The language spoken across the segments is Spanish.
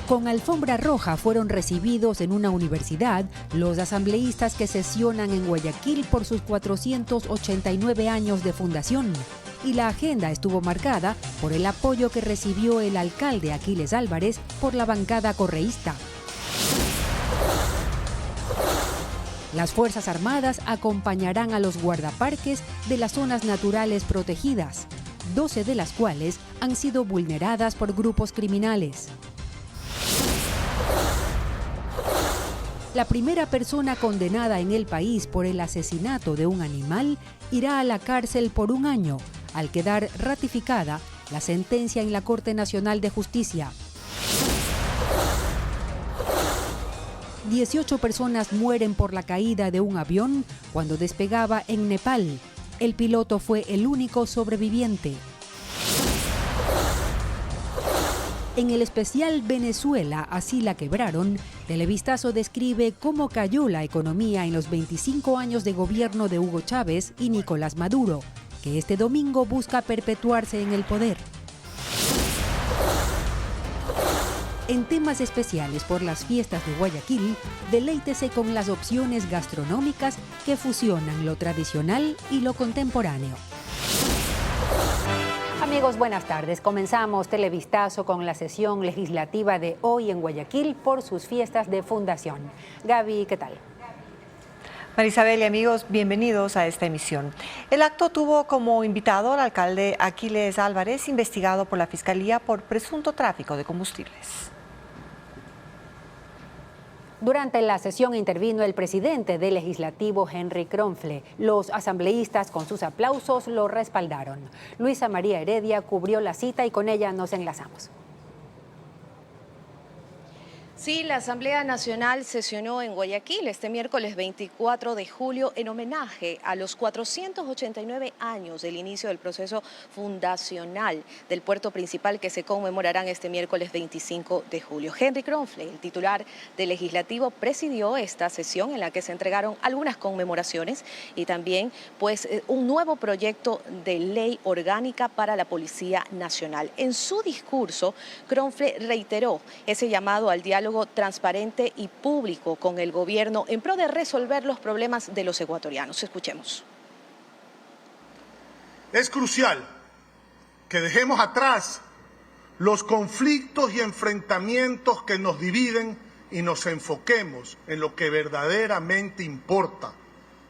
Con alfombra roja fueron recibidos en una universidad los asambleístas que sesionan en Guayaquil por sus 489 años de fundación. Y la agenda estuvo marcada por el apoyo que recibió el alcalde Aquiles Álvarez por la bancada correísta. Las Fuerzas Armadas acompañarán a los guardaparques de las zonas naturales protegidas, 12 de las cuales han sido vulneradas por grupos criminales. La primera persona condenada en el país por el asesinato de un animal irá a la cárcel por 1 año, al quedar ratificada la sentencia en la Corte Nacional de Justicia. 18 personas mueren por la caída de un avión cuando despegaba en Nepal. El piloto fue el único sobreviviente. En el especial Venezuela, así la quebraron, Televistazo describe cómo cayó la economía en los 25 años de gobierno de Hugo Chávez y Nicolás Maduro, que este domingo busca perpetuarse en el poder. En temas especiales por las fiestas de Guayaquil, deleítese con las opciones gastronómicas que fusionan lo tradicional y lo contemporáneo. Amigos, buenas tardes. Comenzamos Televistazo con la sesión legislativa de hoy en Guayaquil por sus fiestas de fundación. Gaby, ¿qué tal? Marisabel y amigos, bienvenidos a esta emisión. El acto tuvo como invitado al alcalde Aquiles Álvarez, investigado por la Fiscalía por presunto tráfico de combustibles. Durante la sesión intervino el presidente del Legislativo, Henry Kronfle. Los asambleístas con sus aplausos lo respaldaron. Luisa María Heredia cubrió la cita y con ella nos enlazamos. Sí, la Asamblea Nacional sesionó en Guayaquil este miércoles 24 de julio en homenaje a los 489 años del inicio del proceso fundacional del puerto principal que se conmemorarán este miércoles 25 de julio. Henry Kronfle, el titular del Legislativo, presidió esta sesión en la que se entregaron algunas conmemoraciones y también un nuevo proyecto de ley orgánica para la Policía Nacional. En su discurso, Kronfle reiteró ese llamado al diálogo transparente y público con el gobierno en pro de resolver los problemas de los ecuatorianos. Escuchemos. Es crucial que dejemos atrás los conflictos y enfrentamientos que nos dividen y nos enfoquemos en lo que verdaderamente importa: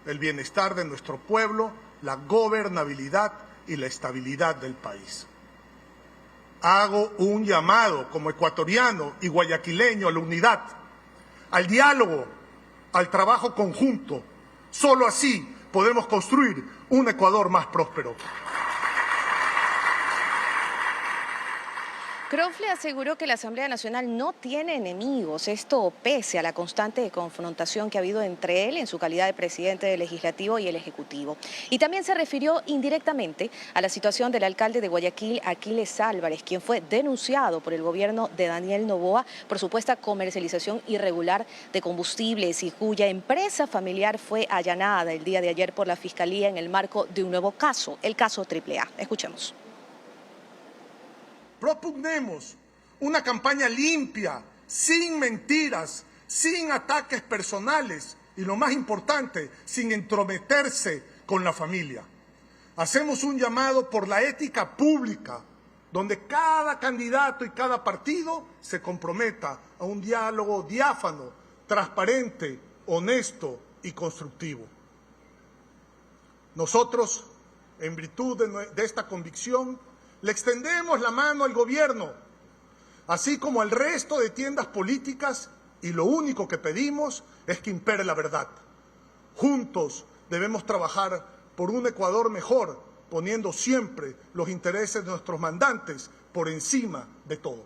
el bienestar de nuestro pueblo, la gobernabilidad y la estabilidad del país. Hago un llamado como ecuatoriano y guayaquileño a la unidad, al diálogo, al trabajo conjunto. Solo así podemos construir un Ecuador más próspero. Kronfle aseguró que la Asamblea Nacional no tiene enemigos, esto pese a la constante confrontación que ha habido entre él en su calidad de presidente del Legislativo y el Ejecutivo. Y también se refirió indirectamente a la situación del alcalde de Guayaquil, Aquiles Álvarez, quien fue denunciado por el gobierno de Daniel Noboa por supuesta comercialización irregular de combustibles y cuya empresa familiar fue allanada el día de ayer por la Fiscalía en el marco de un nuevo caso, el caso AAA. Escuchemos. Propugnemos una campaña limpia, sin mentiras, sin ataques personales y, lo más importante, sin entrometerse con la familia. Hacemos un llamado por la ética pública, donde cada candidato y cada partido se comprometa a un diálogo diáfano, transparente, honesto y constructivo. Nosotros, en virtud de esta convicción, le extendemos la mano al gobierno, así como al resto de tiendas políticas, y lo único que pedimos es que impere la verdad. Juntos debemos trabajar por un Ecuador mejor, poniendo siempre los intereses de nuestros mandantes por encima de todo.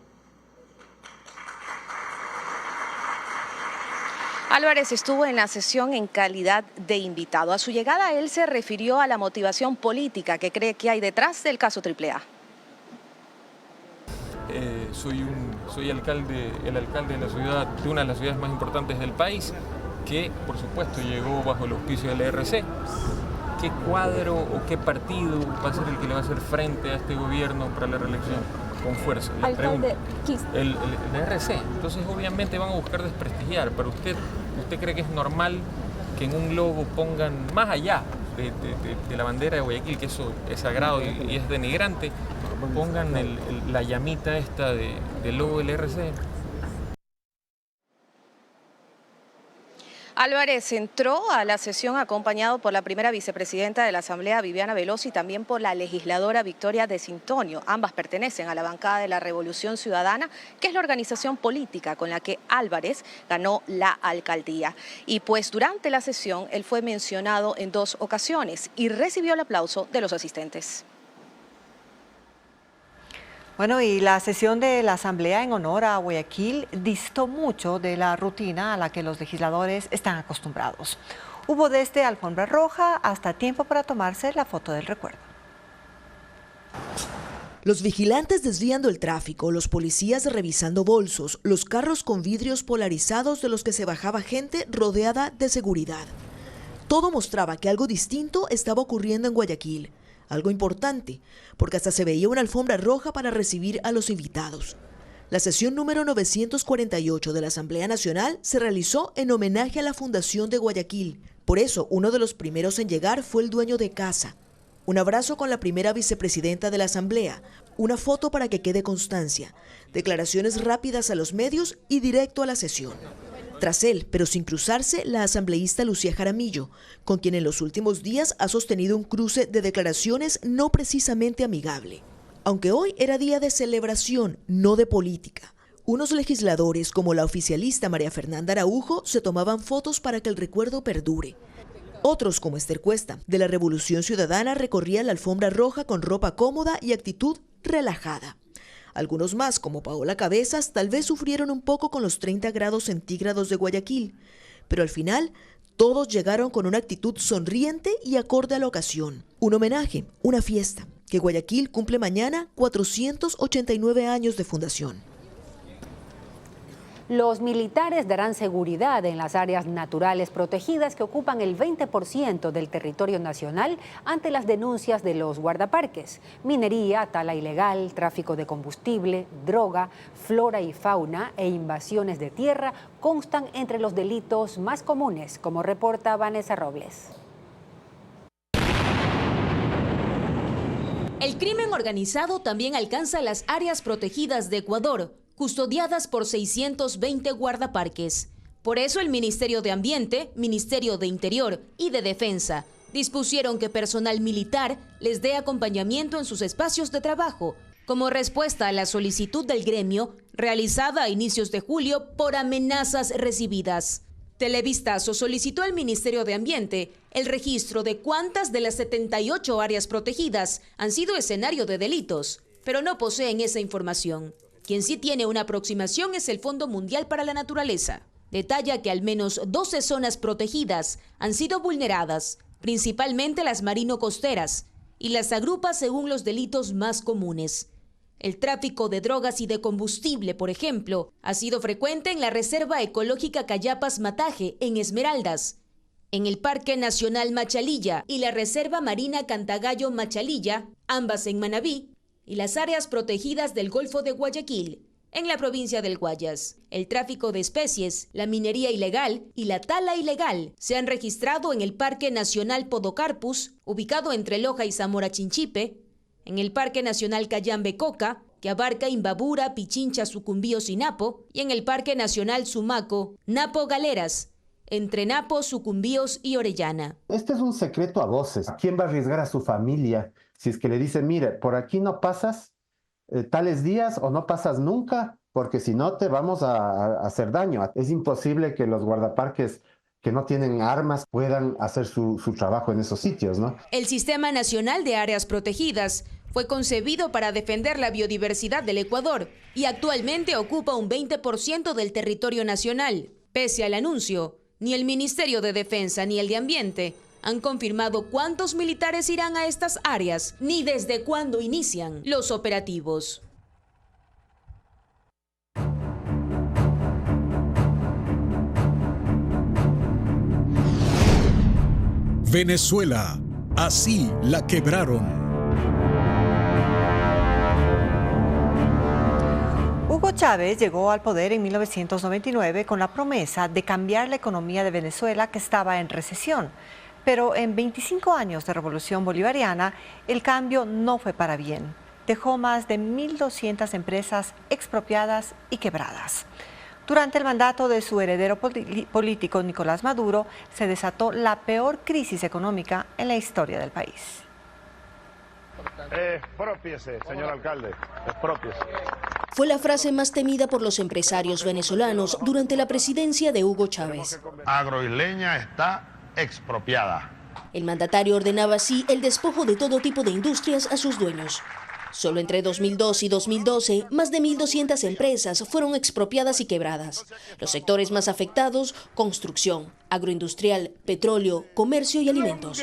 Álvarez estuvo en la sesión en calidad de invitado. A su llegada, él se refirió a la motivación política que cree que hay detrás del caso AAA. Soy el alcalde de la ciudad, de una de las ciudades más importantes del país, que por supuesto llegó bajo el auspicio del ERC. ¿Qué cuadro o qué partido va a ser el que le va a hacer frente a este gobierno para la reelección? con fuerza. Les pregunto, el RC. Entonces obviamente van a buscar desprestigiar, pero ¿usted cree que es normal que en un logo pongan, más allá de la bandera de Guayaquil, que eso es sagrado y es denigrante, pongan la llamita esta del logo del RC? Álvarez entró a la sesión acompañado por la primera vicepresidenta de la Asamblea, Viviana Veloso, y también por la legisladora Victoria de Cintonio. Ambas pertenecen a la bancada de la Revolución Ciudadana, que es la organización política con la que Álvarez ganó la alcaldía. Y pues durante la sesión él fue mencionado en 2 ocasiones y recibió el aplauso de los asistentes. Bueno, y la sesión de la Asamblea en honor a Guayaquil distó mucho de la rutina a la que los legisladores están acostumbrados. Hubo desde alfombra roja hasta tiempo para tomarse la foto del recuerdo. Los vigilantes desviando el tráfico, los policías revisando bolsos, los carros con vidrios polarizados de los que se bajaba gente rodeada de seguridad. Todo mostraba que algo distinto estaba ocurriendo en Guayaquil. Algo importante, porque hasta se veía una alfombra roja para recibir a los invitados. La sesión número 948 de la Asamblea Nacional se realizó en homenaje a la Fundación de Guayaquil. Por eso, uno de los primeros en llegar fue el dueño de casa. Un abrazo con la primera vicepresidenta de la Asamblea, una foto para que quede constancia, declaraciones rápidas a los medios y directo a la sesión. Tras él, pero sin cruzarse, la asambleísta Lucía Jaramillo, con quien en los últimos días ha sostenido un cruce de declaraciones no precisamente amigable. Aunque hoy era día de celebración, no de política. Unos legisladores, como la oficialista María Fernanda Araujo, se tomaban fotos para que el recuerdo perdure. Otros, como Esther Cuesta, de la Revolución Ciudadana, recorrían la alfombra roja con ropa cómoda y actitud relajada. Algunos más, como Paola Cabezas, tal vez sufrieron un poco con los 30 grados centígrados de Guayaquil, pero al final todos llegaron con una actitud sonriente y acorde a la ocasión. Un homenaje, una fiesta, que Guayaquil cumple mañana 489 años de fundación. Los militares darán seguridad en las áreas naturales protegidas que ocupan el 20% del territorio nacional ante las denuncias de los guardaparques. Minería, tala ilegal, tráfico de combustible, droga, flora y fauna e invasiones de tierra constan entre los delitos más comunes, como reporta Vanessa Robles. El crimen organizado también alcanza las áreas protegidas de Ecuador, custodiadas por 620 guardaparques. Por eso el Ministerio de Ambiente, Ministerio de Interior y de Defensa dispusieron que personal militar les dé acompañamiento en sus espacios de trabajo, como respuesta a la solicitud del gremio realizada a inicios de julio por amenazas recibidas. Televistazo solicitó al Ministerio de Ambiente el registro de cuántas de las 78 áreas protegidas han sido escenario de delitos, pero no poseen esa información. Quien sí tiene una aproximación es el Fondo Mundial para la Naturaleza. Detalla que al menos 12 zonas protegidas han sido vulneradas, principalmente las marino-costeras, y las agrupa según los delitos más comunes. El tráfico de drogas y de combustible, por ejemplo, ha sido frecuente en la Reserva Ecológica Cayapas-Mataje, en Esmeraldas, en el Parque Nacional Machalilla y la Reserva Marina Cantagallo-Machalilla, ambas en Manabí, y las áreas protegidas del Golfo de Guayaquil, en la provincia del Guayas. El tráfico de especies, la minería ilegal y la tala ilegal se han registrado en el Parque Nacional Podocarpus, ubicado entre Loja y Zamora Chinchipe, en el Parque Nacional Cayambe-Coca, que abarca Imbabura, Pichincha, Sucumbío y Napo, y en el Parque Nacional Sumaco, Napo-Galeras, entre Napo, Sucumbíos y Orellana. Este es un secreto a voces. ¿Quién va a arriesgar a su familia si es que le dicen, mire, por aquí no pasas tales días o no pasas nunca, porque si no te vamos a hacer daño? Es imposible que los guardaparques que no tienen armas puedan hacer su trabajo en esos sitios, ¿no? El Sistema Nacional de Áreas Protegidas fue concebido para defender la biodiversidad del Ecuador y actualmente ocupa un 20% del territorio nacional. Pese al anuncio, ni el Ministerio de Defensa ni el de Ambiente han confirmado cuántos militares irán a estas áreas, ni desde cuándo inician los operativos. Venezuela, así la quebraron. Hugo Chávez llegó al poder en 1999 con la promesa de cambiar la economía de Venezuela, que estaba en recesión. Pero en 25 años de revolución bolivariana, el cambio no fue para bien. Dejó más de 1.200 empresas expropiadas y quebradas. Durante el mandato de su heredero político, Nicolás Maduro, se desató la peor crisis económica en la historia del país. Expropiese, señor alcalde, expropiese. Fue la frase más temida por los empresarios venezolanos durante la presidencia de Hugo Chávez. Agroisleña está expropiada. El mandatario ordenaba así el despojo de todo tipo de industrias a sus dueños. Solo entre 2002 y 2012, más de 1.200 empresas fueron expropiadas y quebradas. Los sectores más afectados: construcción, agroindustrial, petróleo, comercio y alimentos.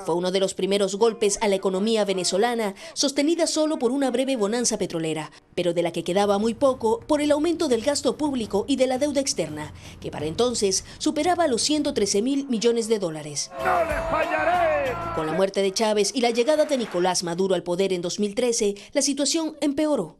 Fue uno de los primeros golpes a la economía venezolana, sostenida solo por una breve bonanza petrolera, pero de la que quedaba muy poco por el aumento del gasto público y de la deuda externa, que para entonces superaba los 113.000 millones de dólares. ¡No les fallaré! Con la muerte de Chávez y la llegada de Nicolás Maduro al poder en 2013, la situación empeoró.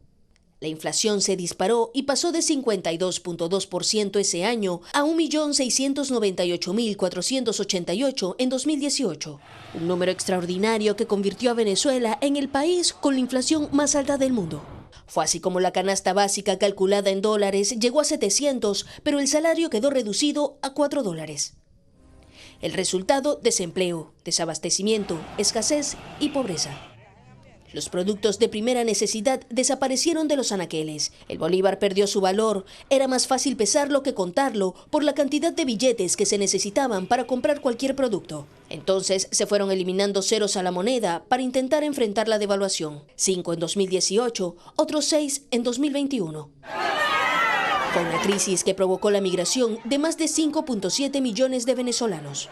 La inflación se disparó y pasó de 52.2% ese año a 1.698.488 en 2018. Un número extraordinario que convirtió a Venezuela en el país con la inflación más alta del mundo. Fue así como la canasta básica calculada en dólares llegó a 700, pero el salario quedó reducido a $4. El resultado: desempleo, desabastecimiento, escasez y pobreza. Los productos de primera necesidad desaparecieron de los anaqueles. El bolívar perdió su valor. Era más fácil pesarlo que contarlo por la cantidad de billetes que se necesitaban para comprar cualquier producto. Entonces se fueron eliminando ceros a la moneda para intentar enfrentar la devaluación. 5 en 2018, otros 6 en 2021. Fue una crisis que provocó la migración de más de 5.7 millones de venezolanos.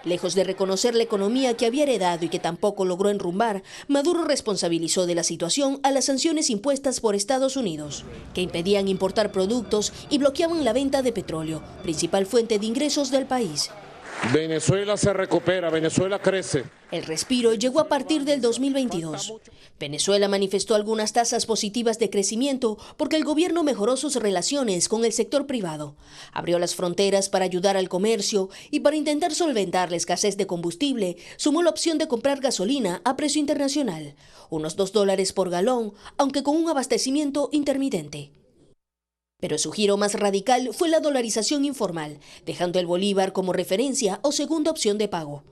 Lejos de reconocer la economía que había heredado y que tampoco logró enrumbar, Maduro responsabilizó de la situación a las sanciones impuestas por Estados Unidos, que impedían importar productos y bloqueaban la venta de petróleo, principal fuente de ingresos del país. Venezuela se recupera, Venezuela crece. El respiro llegó a partir del 2022. Venezuela manifestó algunas tasas positivas de crecimiento porque el gobierno mejoró sus relaciones con el sector privado, abrió las fronteras para ayudar al comercio y, para intentar solventar la escasez de combustible, sumó la opción de comprar gasolina a precio internacional, unos $2 por galón, aunque con un abastecimiento intermitente. Pero su giro más radical fue la dolarización informal, dejando el bolívar como referencia o segunda opción de pago.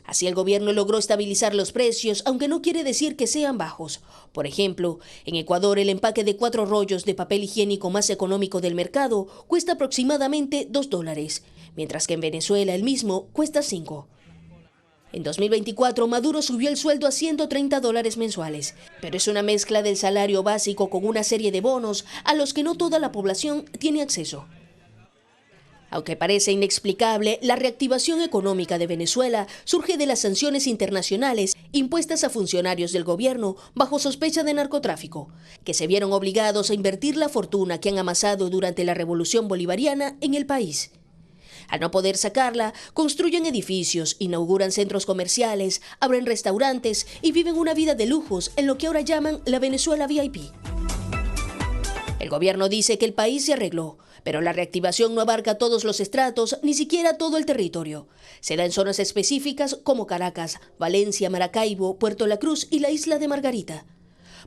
Así el gobierno logró estabilizar los precios, aunque no quiere decir que sean bajos. Por ejemplo, en Ecuador el empaque de 4 rollos de papel higiénico más económico del mercado cuesta aproximadamente $2, mientras que en Venezuela el mismo cuesta 5. En 2024, Maduro subió el sueldo a $130 mensuales, pero es una mezcla del salario básico con una serie de bonos a los que no toda la población tiene acceso. Aunque parece inexplicable, la reactivación económica de Venezuela surge de las sanciones internacionales impuestas a funcionarios del gobierno bajo sospecha de narcotráfico, que se vieron obligados a invertir la fortuna que han amasado durante la revolución bolivariana en el país. Al no poder sacarla, construyen edificios, inauguran centros comerciales, abren restaurantes y viven una vida de lujos en lo que ahora llaman la Venezuela VIP. El gobierno dice que el país se arregló, pero la reactivación no abarca todos los estratos, ni siquiera todo el territorio. Se da en zonas específicas como Caracas, Valencia, Maracaibo, Puerto La Cruz y la isla de Margarita.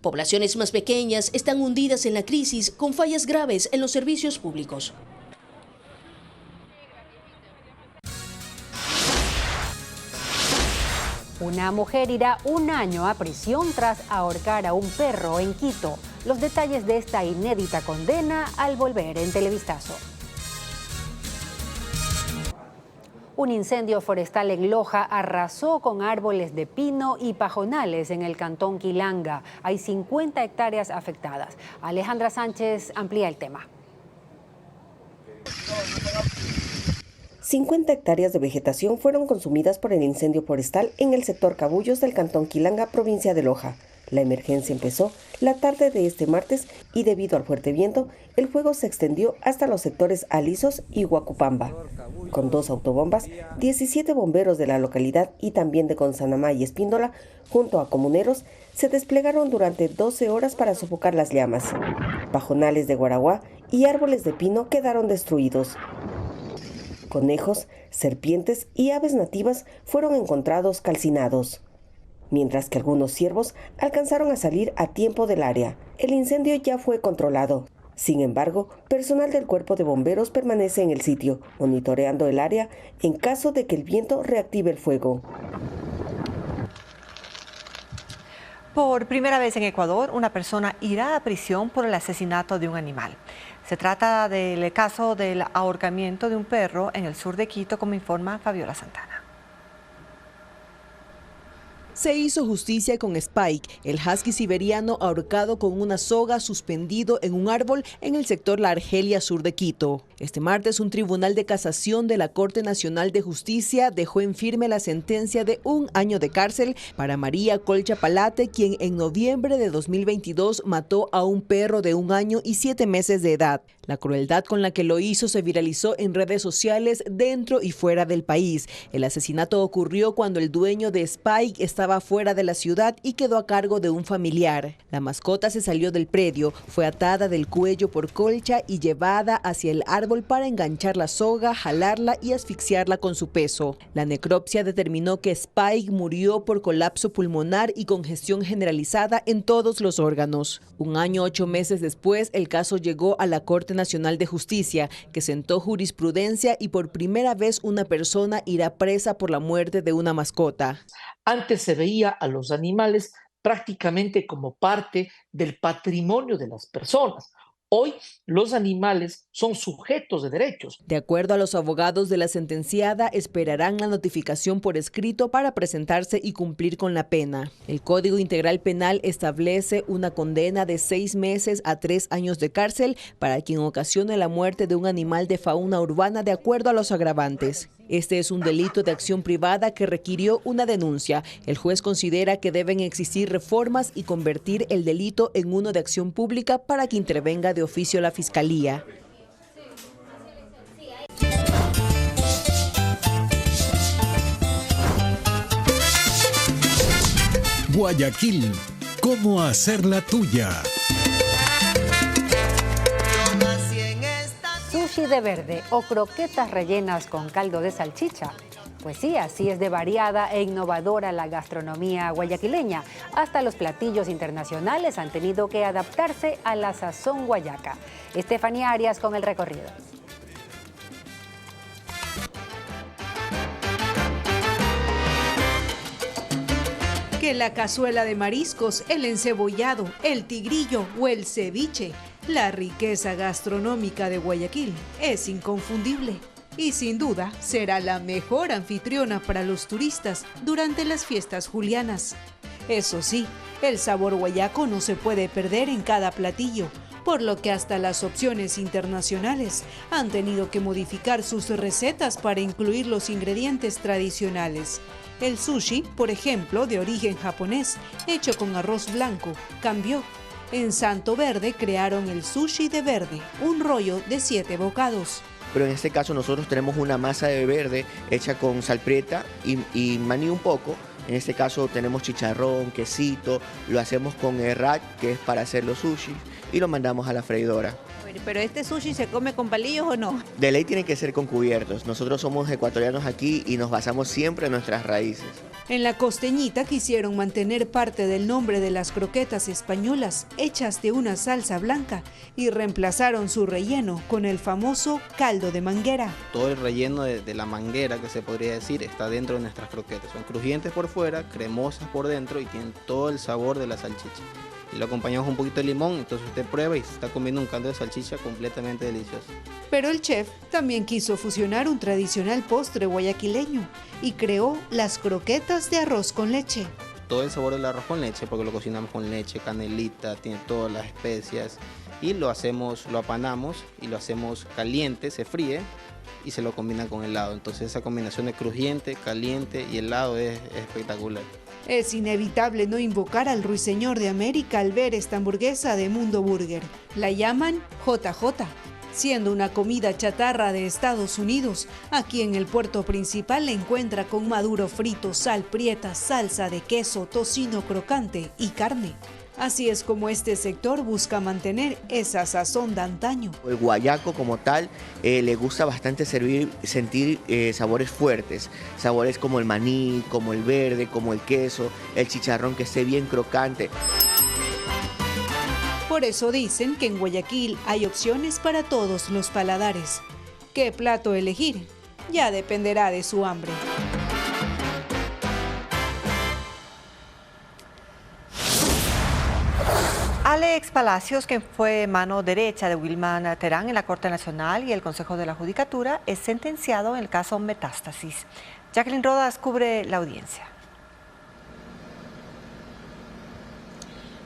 Poblaciones más pequeñas están hundidas en la crisis con fallas graves en los servicios públicos. Una mujer irá 1 año a prisión tras ahorcar a un perro en Quito. Los detalles de esta inédita condena al volver en Televistazo. Un incendio forestal en Loja arrasó con árboles de pino y pajonales en el cantón Quilanga. Hay 50 hectáreas afectadas. Alejandra Sánchez amplía el tema. 50 hectáreas de vegetación fueron consumidas por el incendio forestal en el sector Cabullos del cantón Quilanga, provincia de Loja. La emergencia empezó la tarde de este martes y debido al fuerte viento, el fuego se extendió hasta los sectores Alisos y Huacupamba. Con 2 autobombas, 17 bomberos de la localidad y también de Consanamá y Espíndola, junto a comuneros, se desplegaron durante 12 horas para sofocar las llamas. Pajonales de guaraguá y árboles de pino quedaron destruidos. Conejos, serpientes y aves nativas fueron encontrados calcinados, mientras que algunos ciervos alcanzaron a salir a tiempo del área. El incendio ya fue controlado. Sin embargo, personal del Cuerpo de Bomberos permanece en el sitio, monitoreando el área en caso de que el viento reactive el fuego. Por primera vez en Ecuador, una persona irá a prisión por el asesinato de un animal. Se trata del caso del ahorcamiento de un perro en el sur de Quito, como informa Fabiola Santana. Se hizo justicia con Spike, el husky siberiano ahorcado con una soga suspendido en un árbol en el sector La Argelia, sur de Quito. Este martes, un tribunal de casación de la Corte Nacional de Justicia dejó en firme la sentencia de 1 año de cárcel para María Colcha Palate, quien en noviembre de 2022 mató a un perro de 1 año y 7 meses de edad. La crueldad con la que lo hizo se viralizó en redes sociales dentro y fuera del país. El asesinato ocurrió cuando el dueño de Spike estaba fuera de la ciudad y quedó a cargo de un familiar. La mascota se salió del predio, fue atada del cuello por Colcha y llevada hacia el árbol para enganchar la soga, jalarla y asfixiarla con su peso. La necropsia determinó que Spike murió por colapso pulmonar y congestión generalizada en todos los órganos. 1 año 8 meses después, el caso llegó a la Corte Nacional de Justicia, que sentó jurisprudencia y por primera vez una persona irá presa por la muerte de una mascota. Antes se veía a los animales prácticamente como parte del patrimonio de las personas. Hoy los animales son sujetos de derechos. De acuerdo a los abogados de la sentenciada, esperarán la notificación por escrito para presentarse y cumplir con la pena. El Código Integral Penal establece una condena de 6 meses a 3 años de cárcel para quien ocasione la muerte de un animal de fauna urbana de acuerdo a los agravantes. Este es un delito de acción privada que requirió una denuncia. El juez considera que deben existir reformas y convertir el delito en uno de acción pública para que intervenga de oficio la Fiscalía. Guayaquil, ¿cómo hacer la tuya? Sushi de verde o croquetas rellenas con caldo de salchicha. Pues sí, así es de variada e innovadora la gastronomía guayaquileña. Hasta los platillos internacionales han tenido que adaptarse a la sazón guayaca. Estefanía Arias con el recorrido. Que la cazuela de mariscos, el encebollado, el tigrillo o el ceviche. La riqueza gastronómica de Guayaquil es inconfundible y sin duda será la mejor anfitriona para los turistas durante las fiestas julianas. Eso sí, el sabor guayaco no se puede perder en cada platillo, por lo que hasta las opciones internacionales han tenido que modificar sus recetas para incluir los ingredientes tradicionales. El sushi, por ejemplo, de origen japonés, hecho con arroz blanco, cambió. En Santo Verde crearon el sushi de verde, un rollo de 7 bocados. Pero en este caso nosotros tenemos una masa de verde hecha con salprieta y maní un poco. En este caso tenemos chicharrón, quesito, lo hacemos con el rack, que es para hacer los sushi, y lo mandamos a la freidora. ¿Pero este sushi se come con palillos o no? De ley tiene que ser con cubiertos. Nosotros somos ecuatorianos aquí y nos basamos siempre en nuestras raíces. En la costeñita quisieron mantener parte del nombre de las croquetas españolas hechas de una salsa blanca y reemplazaron su relleno con el famoso caldo de manguera. Todo el relleno de la manguera, que se podría decir, está dentro de nuestras croquetas. Son crujientes por fuera, cremosas por dentro y tienen todo el sabor de la salchicha. Y lo acompañamos un poquito de limón, entonces usted prueba y se está comiendo un caldo de salchicha completamente delicioso. Pero el chef también quiso fusionar un tradicional postre guayaquileño y creó las croquetas de arroz con leche. Todo el sabor del arroz con leche, porque lo cocinamos con leche, canelita, tiene todas las especias y lo apanamos y lo hacemos caliente, se fríe y se lo combina con helado. Entonces esa combinación de crujiente, caliente y helado es espectacular. Es inevitable no invocar al ruiseñor de América al ver esta hamburguesa de Mundo Burger. La llaman JJ. Siendo una comida chatarra de Estados Unidos, aquí en el puerto principal la encuentra con maduro frito, sal prieta, salsa de queso, tocino crocante y carne. Así es como este sector busca mantener esa sazón de antaño. El guayaco como tal le gusta bastante sentir sabores fuertes, sabores como el maní, como el verde, como el queso, el chicharrón que esté bien crocante. Por eso dicen que en Guayaquil hay opciones para todos los paladares. ¿Qué plato elegir? Ya dependerá de su hambre. Alex Palacios, que fue mano derecha de Wilman Terán en la Corte Nacional y el Consejo de la Judicatura, es sentenciado en el caso Metástasis. Jacqueline Rodas cubre la audiencia.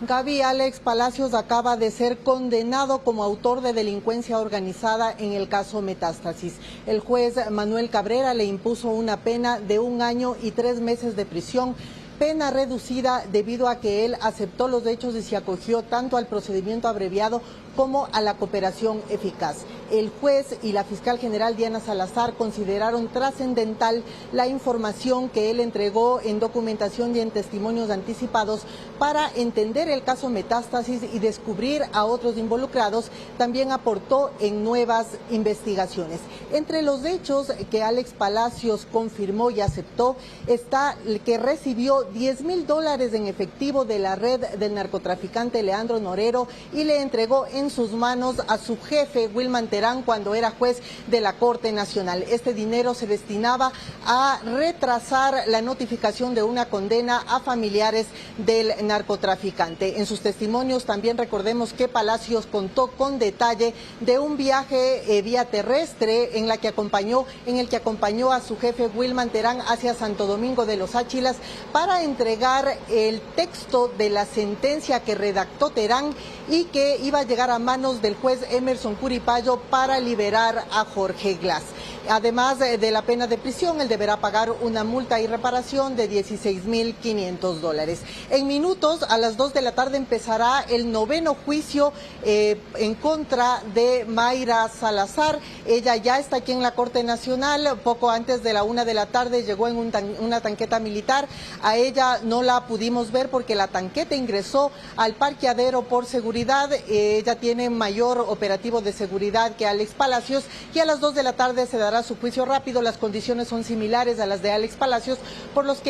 Gaby, Alex Palacios acaba de ser condenado como autor de delincuencia organizada en el caso Metástasis. El juez Manuel Cabrera le impuso una pena de 1 año y 3 meses de prisión, pena reducida debido a que él aceptó los hechos y se acogió tanto al procedimiento abreviado como a la cooperación eficaz. El juez y la fiscal general Diana Salazar consideraron trascendental la información que él entregó en documentación y en testimonios anticipados para entender el caso Metástasis y descubrir a otros involucrados. También aportó en nuevas investigaciones. Entre los hechos que Alex Palacios confirmó y aceptó está el que recibió $10,000 en efectivo de la red del narcotraficante Leandro Norero y le entregó en sus manos a su jefe Wilman Terán cuando era juez de la Corte Nacional. Este dinero se destinaba a retrasar la notificación de una condena a familiares del narcotraficante. En sus testimonios también recordemos que Palacios contó con detalle de un viaje vía terrestre en el que acompañó a su jefe Wilman Terán hacia Santo Domingo de los Áchilas para entregar el texto de la sentencia que redactó Terán y que iba a llegar a manos del juez Emerson Curipayo para liberar a Jorge Glass. Además de la pena de prisión, él deberá pagar una multa y reparación de $16,500. En minutos, a las 2 de la tarde, empezará el 9º juicio en contra de Mayra Salazar. Ella ya está aquí en la Corte Nacional. Poco antes de la 1 de la tarde llegó en una tanqueta militar. A ella no la pudimos ver porque la tanqueta ingresó al parqueadero por seguridad. Ella tiene mayor operativo de seguridad que Alex Palacios y a las 2 de la tarde se dará su juicio rápido. Las condiciones son similares a las de Alex Palacios, por lo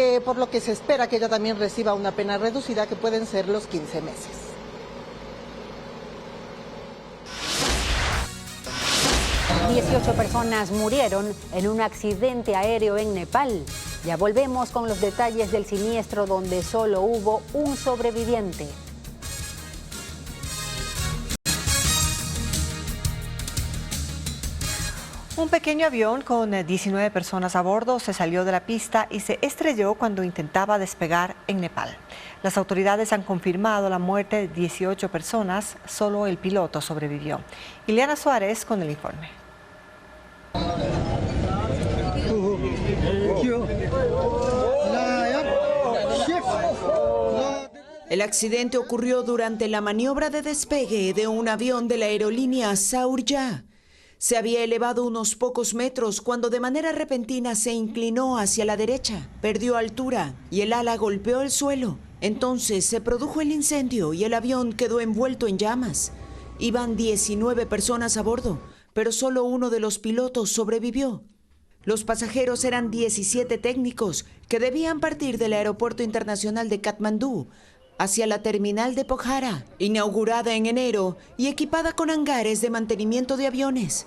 que se espera que ella también reciba una pena reducida que pueden ser los 15 meses. $18 personas murieron en un accidente aéreo en Nepal. Ya volvemos con los detalles del siniestro donde solo hubo un sobreviviente. Un pequeño avión con 19 personas a bordo se salió de la pista y se estrelló cuando intentaba despegar en Nepal. Las autoridades han confirmado la muerte de 18 personas, solo el piloto sobrevivió. Ileana Suárez con el informe. El accidente ocurrió durante la maniobra de despegue de un avión de la aerolínea Saurya. Se había elevado unos pocos metros cuando de manera repentina se inclinó hacia la derecha, perdió altura y el ala golpeó el suelo. Entonces se produjo el incendio y el avión quedó envuelto en llamas. Iban 19 personas a bordo, pero solo uno de los pilotos sobrevivió. Los pasajeros eran 17 técnicos que debían partir del Aeropuerto Internacional de Katmandú hacia la terminal de Pokhara, inaugurada en enero y equipada con hangares de mantenimiento de aviones.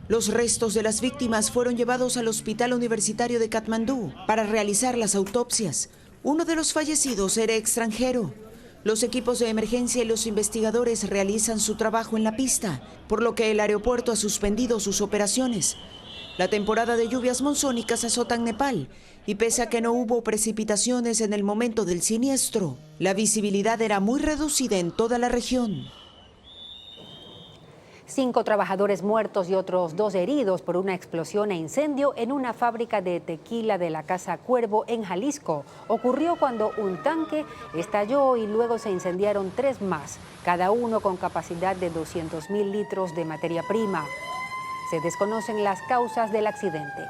Los restos de las víctimas fueron llevados al Hospital Universitario de Katmandú para realizar las autopsias. Uno de los fallecidos era extranjero. Los equipos de emergencia y los investigadores realizan su trabajo en la pista, por lo que el aeropuerto ha suspendido sus operaciones. La temporada de lluvias monzónicas azota en Nepal y pese a que no hubo precipitaciones en el momento del siniestro, la visibilidad era muy reducida en toda la región. 5 trabajadores muertos y otros 2 heridos por una explosión e incendio en una fábrica de tequila de la Casa Cuervo en Jalisco. Ocurrió cuando un tanque estalló y luego se incendiaron 3 más, cada uno con capacidad de 200,000 litros de materia prima. Se desconocen las causas del accidente.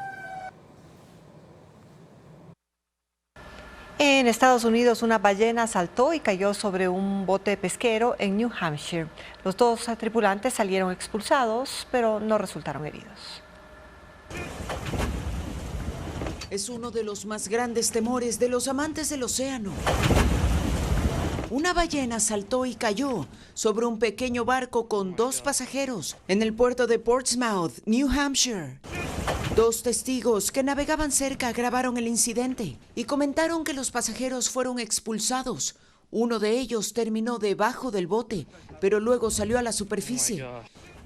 En Estados Unidos, una ballena saltó y cayó sobre un bote pesquero en New Hampshire. Los 2 tripulantes salieron expulsados, pero no resultaron heridos. Es uno de los más grandes temores de los amantes del océano. Una ballena saltó y cayó sobre un pequeño barco con 2 pasajeros en el puerto de Portsmouth, New Hampshire. 2 testigos que navegaban cerca grabaron el incidente y comentaron que los pasajeros fueron expulsados. Uno de ellos terminó debajo del bote, pero luego salió a la superficie.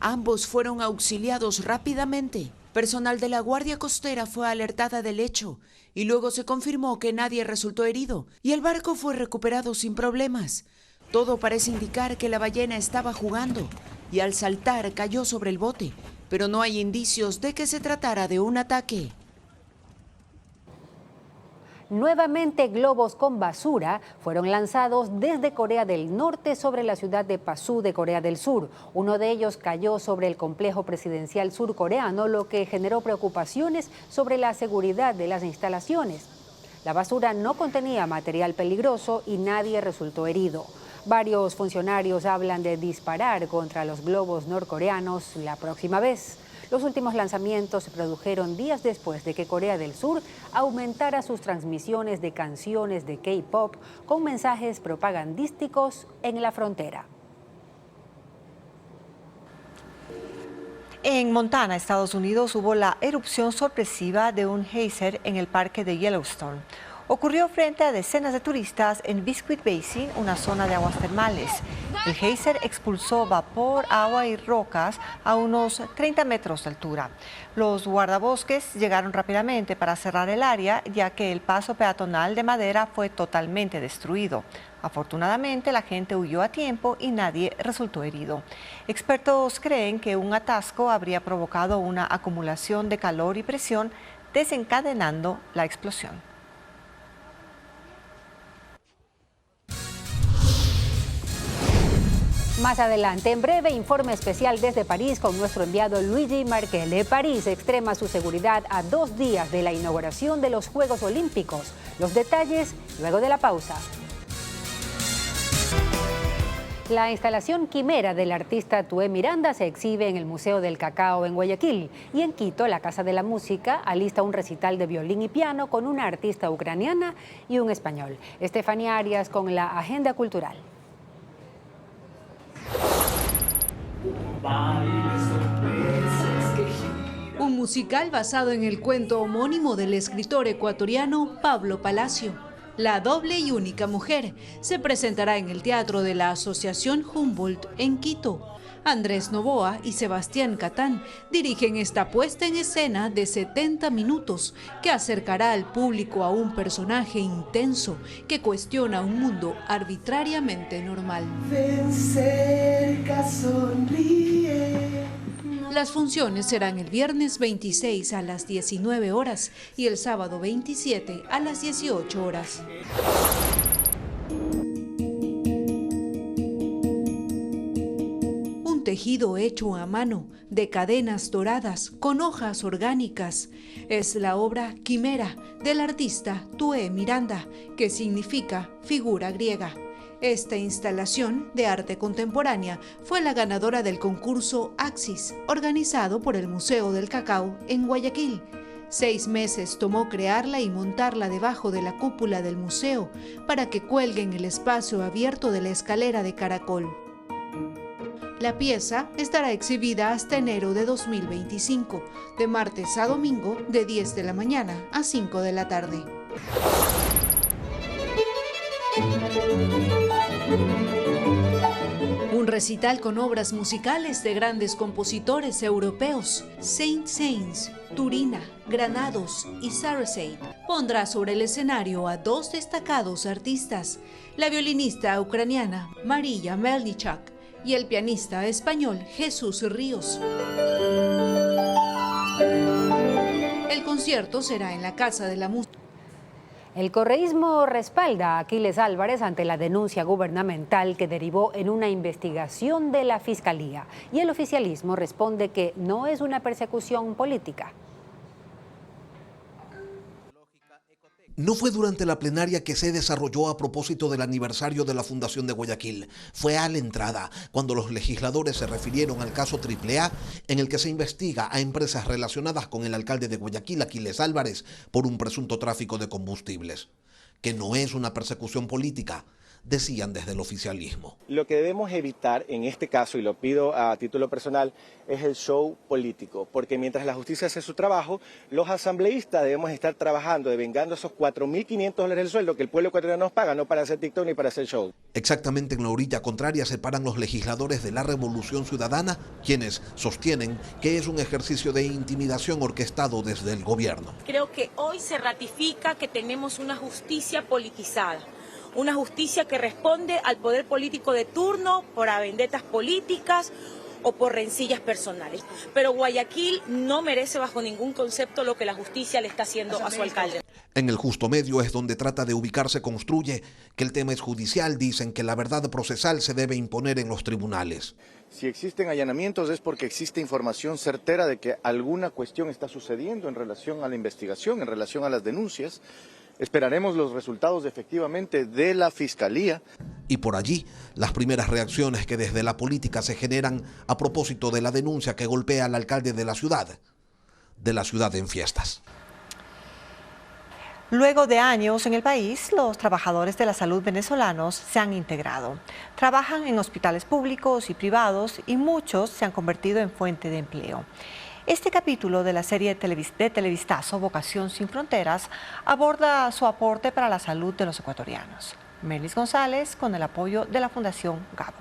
Ambos fueron auxiliados rápidamente. Personal de la Guardia Costera fue alertada del hecho y luego se confirmó que nadie resultó herido y el barco fue recuperado sin problemas. Todo parece indicar que la ballena estaba jugando y al saltar cayó sobre el bote, pero no hay indicios de que se tratara de un ataque. Nuevamente, globos con basura fueron lanzados desde Corea del Norte sobre la ciudad de Pasú de Corea del Sur. Uno de ellos cayó sobre el complejo presidencial surcoreano, lo que generó preocupaciones sobre la seguridad de las instalaciones. La basura no contenía material peligroso y nadie resultó herido. Varios funcionarios hablan de disparar contra los globos norcoreanos la próxima vez. Los últimos lanzamientos se produjeron días después de que Corea del Sur aumentara sus transmisiones de canciones de K-pop con mensajes propagandísticos en la frontera. En Montana, Estados Unidos, hubo la erupción sorpresiva de un geyser en el parque de Yellowstone. Ocurrió frente a decenas de turistas en Biscuit Basin, una zona de aguas termales. El geyser expulsó vapor, agua y rocas a unos 30 metros de altura. Los guardabosques llegaron rápidamente para cerrar el área, ya que el paso peatonal de madera fue totalmente destruido. Afortunadamente, la gente huyó a tiempo y nadie resultó herido. Expertos creen que un atasco habría provocado una acumulación de calor y presión, desencadenando la explosión. Más adelante, en breve, informe especial desde París con nuestro enviado Luigi Marchele. París extrema su seguridad a 2 días de la inauguración de los Juegos Olímpicos. Los detalles luego de la pausa. La instalación Quimera del artista Tué Miranda se exhibe en el Museo del Cacao en Guayaquil. Y en Quito, la Casa de la Música alista un recital de violín y piano con una artista ucraniana y un español. Estefanía Arias con la agenda cultural. Un musical basado en el cuento homónimo del escritor ecuatoriano Pablo Palacio. La doble y única mujer se presentará en el Teatro de la Asociación Humboldt en Quito. Andrés Novoa y Sebastián Catán dirigen esta puesta en escena de 70 minutos que acercará al público a un personaje intenso que cuestiona un mundo arbitrariamente normal. Ven cerca, sonríe. Las funciones serán el viernes 26 a las 19 horas y el sábado 27 a las 18 horas. Tejido hecho a mano de cadenas doradas con hojas orgánicas. Es la obra Quimera del artista Tué Miranda, que significa figura griega. Esta instalación de arte contemporánea fue la ganadora del concurso Axis, organizado por el Museo del Cacao en Guayaquil. 6 meses tomó crearla y montarla debajo de la cúpula del museo para que cuelgue en el espacio abierto de la escalera de caracol. La pieza estará exhibida hasta enero de 2025, de martes a domingo, de 10 de la mañana a 5 de la tarde. Un recital con obras musicales de grandes compositores europeos, Saint-Saëns, Turina, Granados y Saracen, pondrá sobre el escenario a 2 destacados artistas, la violinista ucraniana Maria Melnichuk y el pianista español Jesús Ríos. El concierto será en la Casa de la Música. El correísmo respalda a Aquiles Álvarez ante la denuncia gubernamental que derivó en una investigación de la Fiscalía, y el oficialismo responde que no es una persecución política. No fue durante la plenaria que se desarrolló a propósito del aniversario de la fundación de Guayaquil. Fue a la entrada, cuando los legisladores se refirieron al caso AAA, en el que se investiga a empresas relacionadas con el alcalde de Guayaquil, Aquiles Álvarez, por un presunto tráfico de combustibles. Que no es una persecución política, decían desde el oficialismo. Lo que debemos evitar en este caso, y lo pido a título personal, es el show político, porque mientras la justicia hace su trabajo, los asambleístas debemos estar trabajando, devengando esos $4.500 del sueldo que el pueblo ecuatoriano nos paga, no para hacer TikTok ni para hacer show. Exactamente en la orilla contraria se paran los legisladores de la Revolución Ciudadana, quienes sostienen que es un ejercicio de intimidación orquestado desde el gobierno. Creo que hoy se ratifica que tenemos una justicia politizada. Una justicia que responde al poder político de turno por vendetas políticas o por rencillas personales. Pero Guayaquil no merece bajo ningún concepto lo que la justicia le está haciendo a su alcalde. En el justo medio es donde trata de ubicarse Construye, que el tema es judicial. Dicen que la verdad procesal se debe imponer en los tribunales. Si existen allanamientos es porque existe información certera de que alguna cuestión está sucediendo en relación a la investigación, en relación a las denuncias. Esperaremos los resultados efectivamente de la Fiscalía. Y por allí, las primeras reacciones que desde la política se generan a propósito de la denuncia que golpea al alcalde de la ciudad en fiestas. Luego de años en el país, los trabajadores de la salud venezolanos se han integrado. Trabajan en hospitales públicos y privados y muchos se han convertido en fuente de empleo. Este capítulo de la serie de Televistazo Vocación Sin Fronteras aborda su aporte para la salud de los ecuatorianos. Melis González con el apoyo de la Fundación Gabo.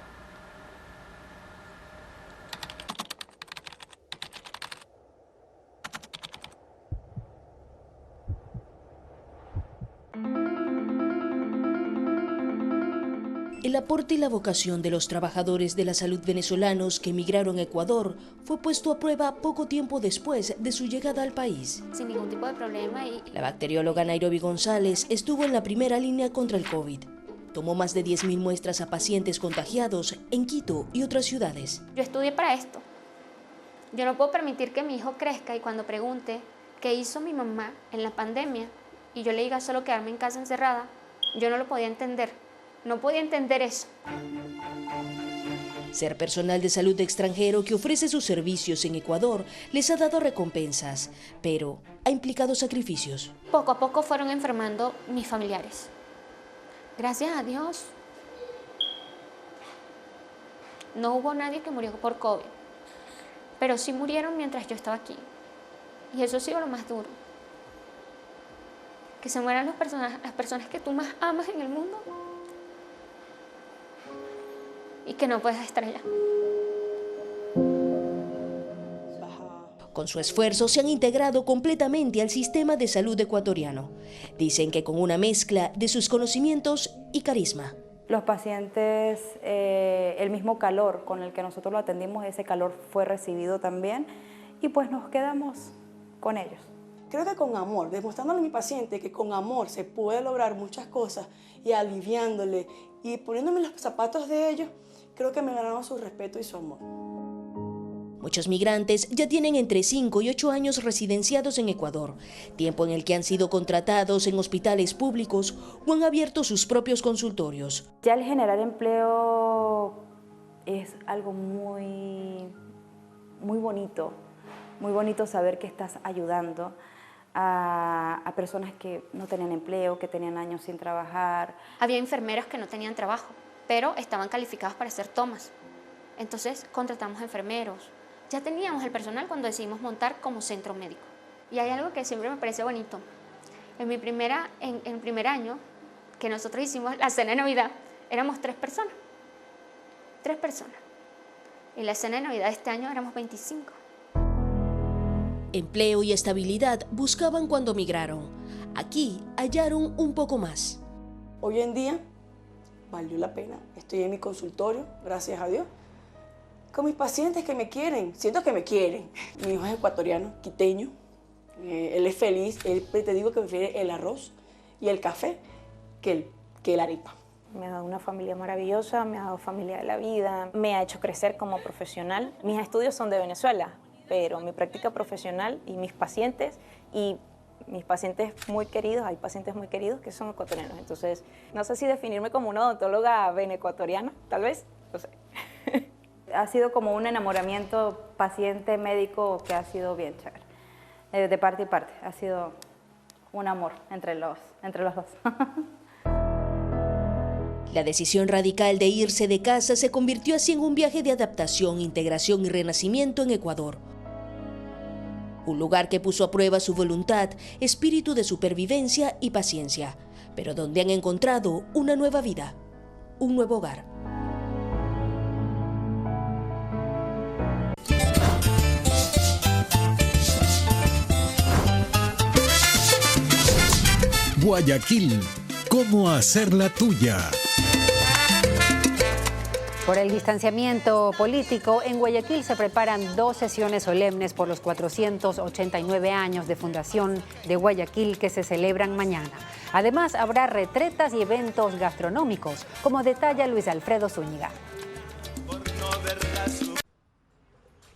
El aporte y la vocación de los trabajadores de la salud venezolanos que emigraron a Ecuador fue puesto a prueba poco tiempo después de su llegada al país. Sin ningún tipo de problema. La bacterióloga Nairobi González estuvo en la primera línea contra el COVID. Tomó más de 10.000 muestras a pacientes contagiados en Quito y otras ciudades. Yo estudié para esto. Yo no puedo permitir que mi hijo crezca y cuando pregunte qué hizo mi mamá en la pandemia y yo le diga solo quedarme en casa encerrada, yo no lo podía entender. No podía entender eso. Ser personal de salud extranjero que ofrece sus servicios en Ecuador les ha dado recompensas, pero ha implicado sacrificios. Poco a poco fueron enfermando mis familiares. Gracias a Dios, no hubo nadie que murió por COVID, pero sí murieron mientras yo estaba aquí. Y eso ha sido lo más duro. Que se mueran las personas que tú más amas en el mundo. Y que no puedes estar allá. Con su esfuerzo se han integrado completamente al sistema de salud ecuatoriano. Dicen que con una mezcla de sus conocimientos y carisma. Los pacientes, el mismo calor con el que nosotros lo atendimos, ese calor fue recibido también y pues nos quedamos con ellos. Creo que con amor, demostrándole a mi paciente que con amor se puede lograr muchas cosas y aliviándole y poniéndome los zapatos de ellos, creo que me ganaron su respeto y su amor. Muchos migrantes ya tienen entre 5 y 8 años residenciados en Ecuador, tiempo en el que han sido contratados en hospitales públicos o han abierto sus propios consultorios. Ya el generar empleo es algo muy bonito saber que estás ayudando a personas que no tenían empleo, que tenían años sin trabajar. Había enfermeras que no tenían trabajo, pero estaban calificados para hacer tomas. Entonces contratamos enfermeros. Ya teníamos el personal cuando decidimos montar como centro médico. Y hay algo que siempre me parece bonito. En mi primer año que nosotros hicimos la cena de Navidad, éramos 3 personas. 3 personas. Y la cena de Navidad de este año éramos 25. Empleo y estabilidad buscaban cuando migraron. Aquí hallaron un poco más. Hoy en día valió la pena. Estoy en mi consultorio, gracias a Dios. con mis pacientes que me quieren, siento que me quieren. Mi hijo es ecuatoriano, quiteño, él es feliz, él te digo que prefiere el arroz y el café que la arepa. Me ha dado una familia maravillosa, me ha dado familia de la vida, me ha hecho crecer como profesional. Mis estudios son de Venezuela, pero mi práctica profesional y mis pacientes muy queridos, hay pacientes muy queridos que son ecuatorianos. Entonces, no sé si definirme como una odontóloga venecuatoriana, tal vez, no sé. Ha sido como un enamoramiento paciente-médico que ha sido bien chévere, de parte y parte. Ha sido un amor entre los dos. La decisión radical de irse de casa se convirtió así en un viaje de adaptación, integración y renacimiento en Ecuador. Un lugar que puso a prueba su voluntad, espíritu de supervivencia y paciencia, pero donde han encontrado una nueva vida, un nuevo hogar. Guayaquil, ¿cómo hacer la tuya? Por el distanciamiento político, en Guayaquil se preparan 2 sesiones solemnes por los 489 años de fundación de Guayaquil que se celebran mañana. Además, habrá retretas y eventos gastronómicos, como detalla Luis Alfredo Zúñiga.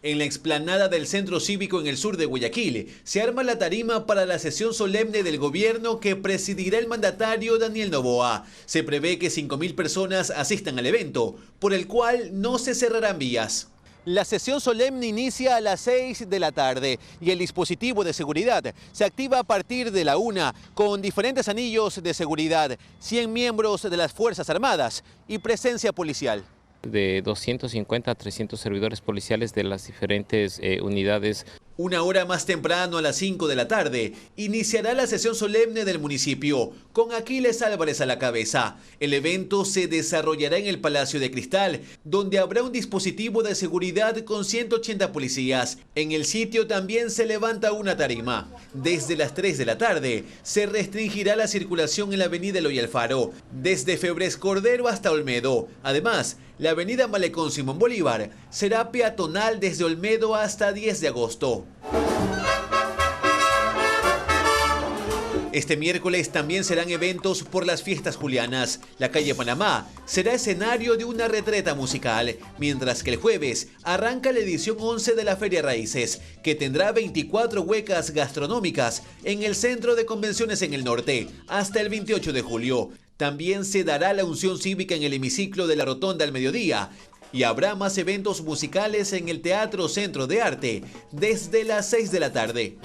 En la explanada del Centro Cívico en el sur de Guayaquil, se arma la tarima para la sesión solemne del gobierno que presidirá el mandatario Daniel Noboa. Se prevé que 5.000 personas asistan al evento, por el cual no se cerrarán vías. La sesión solemne inicia a las 6 de la tarde y el dispositivo de seguridad se activa a partir de la 1 con diferentes anillos de seguridad, 100 miembros de las Fuerzas Armadas y presencia policial. De 250 a 300 servidores policiales de las diferentes unidades. Una hora más temprano, a las 5 de la tarde, iniciará la sesión solemne del municipio, con Aquiles Álvarez a la cabeza. El evento se desarrollará en el Palacio de Cristal, donde habrá un dispositivo de seguridad con 180 policías. En el sitio también se levanta una tarima. Desde las 3 de la tarde, se restringirá la circulación en la avenida Eloy Alfaro, desde Febres Cordero hasta Olmedo. Además, la avenida Malecón Simón Bolívar será peatonal desde Olmedo hasta 10 de agosto. Este miércoles también serán eventos por las fiestas julianas. La calle Panamá será escenario de una retreta musical, mientras que el jueves arranca la edición 11 de la Feria Raíces, que tendrá 24 huecas gastronómicas en el Centro de Convenciones en el Norte, hasta el 28 de julio. También se dará la unción cívica en el hemiciclo de la Rotonda al mediodía y habrá más eventos musicales en el Teatro Centro de Arte desde las 6 de la tarde.